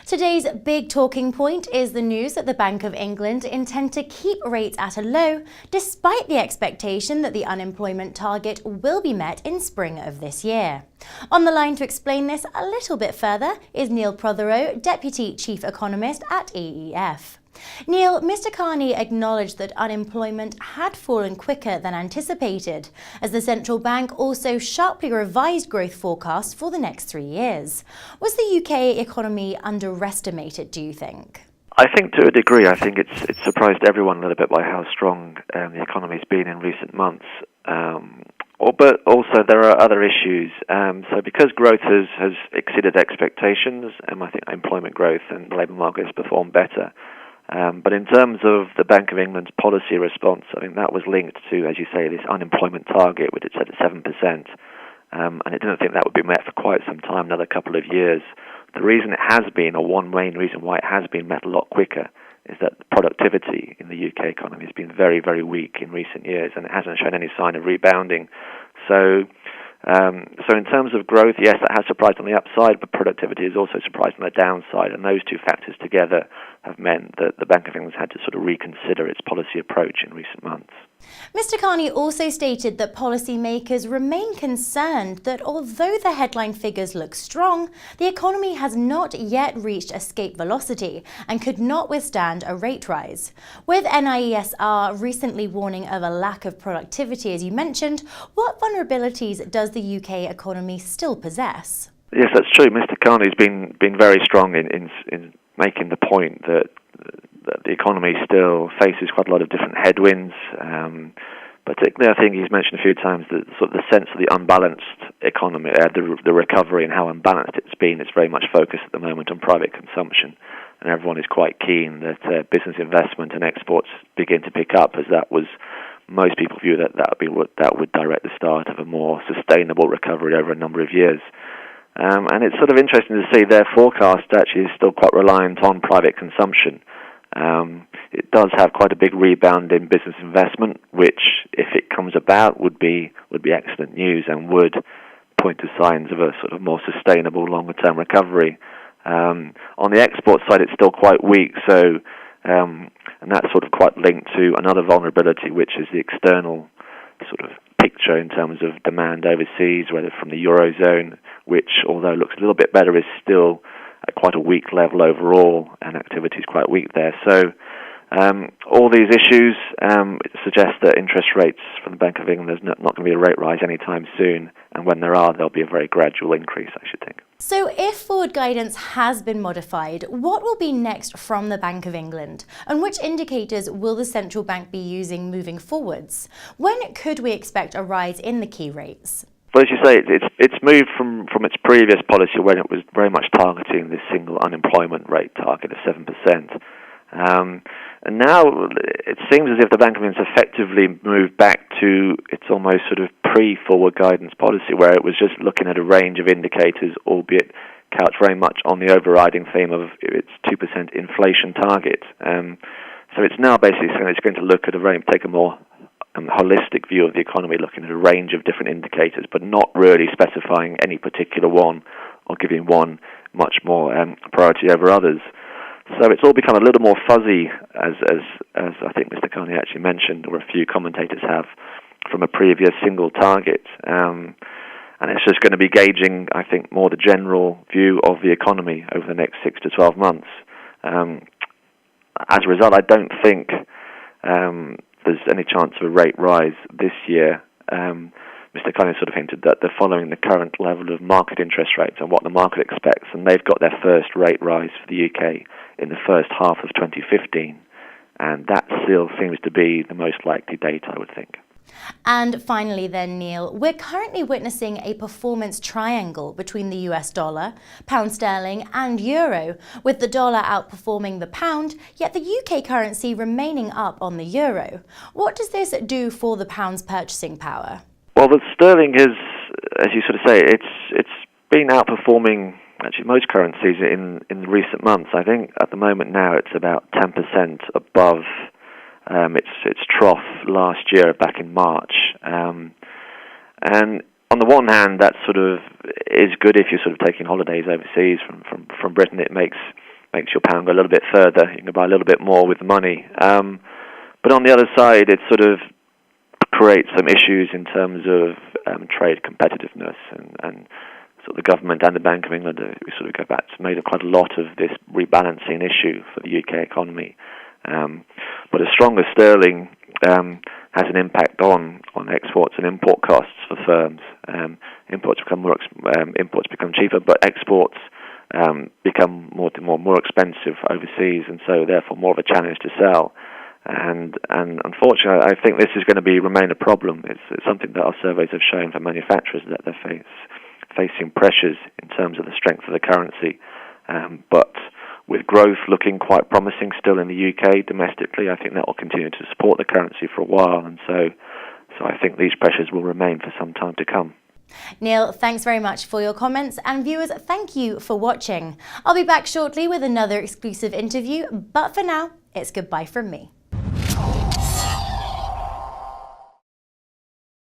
Today's big talking point is the news that the Bank of England intend to keep rates at a low, despite the expectation that the unemployment target will be met in spring of this year. On the line to explain this a little bit further is Neil Prothero, Deputy Chief Economist at EEF. Neil, Mr. Carney acknowledged that unemployment had fallen quicker than anticipated, as the central bank also sharply revised growth forecasts for the next 3 years. Was the UK economy underestimated, do you think? I think to a degree. I think it's surprised everyone a little bit by how strong the economy's been in recent months. But also there are other issues. So because growth has exceeded expectations, I think employment growth and the labour market has performed better. But in terms of the Bank of England's policy response, I think that was linked to, as you say, this unemployment target, which it set at 7%, and it didn't think that would be met for quite some time, another couple of years. The reason it has been, or one main reason why it has been met a lot quicker, is that productivity in the UK economy has been very, very weak in recent years, and it hasn't shown any sign of rebounding. So in terms of growth, yes, that has surprised on the upside, but productivity has also surprised on the downside, and those two factors together have meant that the Bank of England's had to sort of reconsider its policy approach in recent months. Mr. Carney also stated that policymakers remain concerned that although the headline figures look strong, the economy has not yet reached escape velocity and could not withstand a rate rise. With NIESR recently warning of a lack of productivity, as you mentioned, what vulnerabilities does the UK economy still possess? Yes, that's true. Mr. Carney's been very strong in making the point that the economy still faces quite a lot of different headwinds. Particularly, I think he's mentioned a few times that sort of the sense of the unbalanced economy, the recovery and how unbalanced it's been. It's very much focused at the moment on private consumption, and everyone is quite keen that business investment and exports begin to pick up, as that was. Most people view that would direct the start of a more sustainable recovery over a number of years. And it's sort of interesting to see their forecast actually is still quite reliant on private consumption. It does have quite a big rebound in business investment, which, if it comes about, would be excellent news and would point to signs of a sort of more sustainable, longer-term recovery. On the export side, it's still quite weak, so and that's sort of quite linked to another vulnerability, which is the external sort of picture in terms of demand overseas, whether from the Eurozone, which, although looks a little bit better, is still at quite a weak level overall, and activity is quite weak there. So all these issues suggest that interest rates from the Bank of England, there's not going to be a rate rise anytime soon, and when there are, there'll be a very gradual increase, I should think. So if forward guidance has been modified, what will be next from the Bank of England? And which indicators will the central bank be using moving forwards? When could we expect a rise in the key rates? Well, as you say, it's moved from its previous policy when it was very much targeting this single unemployment rate target of 7%. And now it seems as if the Bank of England's effectively moved back to its almost sort of pre-forward guidance policy, where it was just looking at a range of indicators, albeit couched very much on the overriding theme of its 2% inflation target. So it's now basically saying it's going to look at take a more holistic view of the economy, looking at a range of different indicators, but not really specifying any particular one or giving one much more priority over others. So it's all become a little more fuzzy, as I think Mr. Carney actually mentioned, or a few commentators have, from a previous single target. And it's just going to be gauging, I think, more the general view of the economy over the next 6 to 12 months. As a result, I don't think there's any chance of a rate rise this year. Mr. Carney sort of hinted that they're following the current level of market interest rates and what the market expects, and they've got their first rate rise for the UK in the first half of 2015, and that still seems to be the most likely date, I would think. And finally then, Neil, we're currently witnessing a performance triangle between the US dollar, pound sterling and euro, with the dollar outperforming the pound, yet the UK currency remaining up on the euro. What does this do for the pound's purchasing power? Well, the sterling is, as you sort of say, it's been outperforming actually most currencies in recent months. I think at the moment now it's about 10% above its trough last year back in March. And on the one hand, that sort of is good if you're sort of taking holidays overseas from Britain. It makes makes your pound go a little bit further. You can buy a little bit more with the money. But on the other side, it sort of creates some issues in terms of trade competitiveness, and sort of the government and the Bank of England, we sort of go back to made quite a lot of this rebalancing issue for the UK economy. But a stronger sterling has an impact on exports and import costs for firms. Imports become cheaper, but exports become more expensive overseas, and so therefore more of a challenge to sell. And unfortunately, I think this is going to remain a problem. It's something that our surveys have shown for manufacturers, that they're facing pressures in terms of the strength of the currency. But with growth looking quite promising still in the UK domestically, I think that will continue to support the currency for a while. And so I think these pressures will remain for some time to come. Neil, thanks very much for your comments, and viewers, thank you for watching. I'll be back shortly with another exclusive interview, but for now, it's goodbye from me.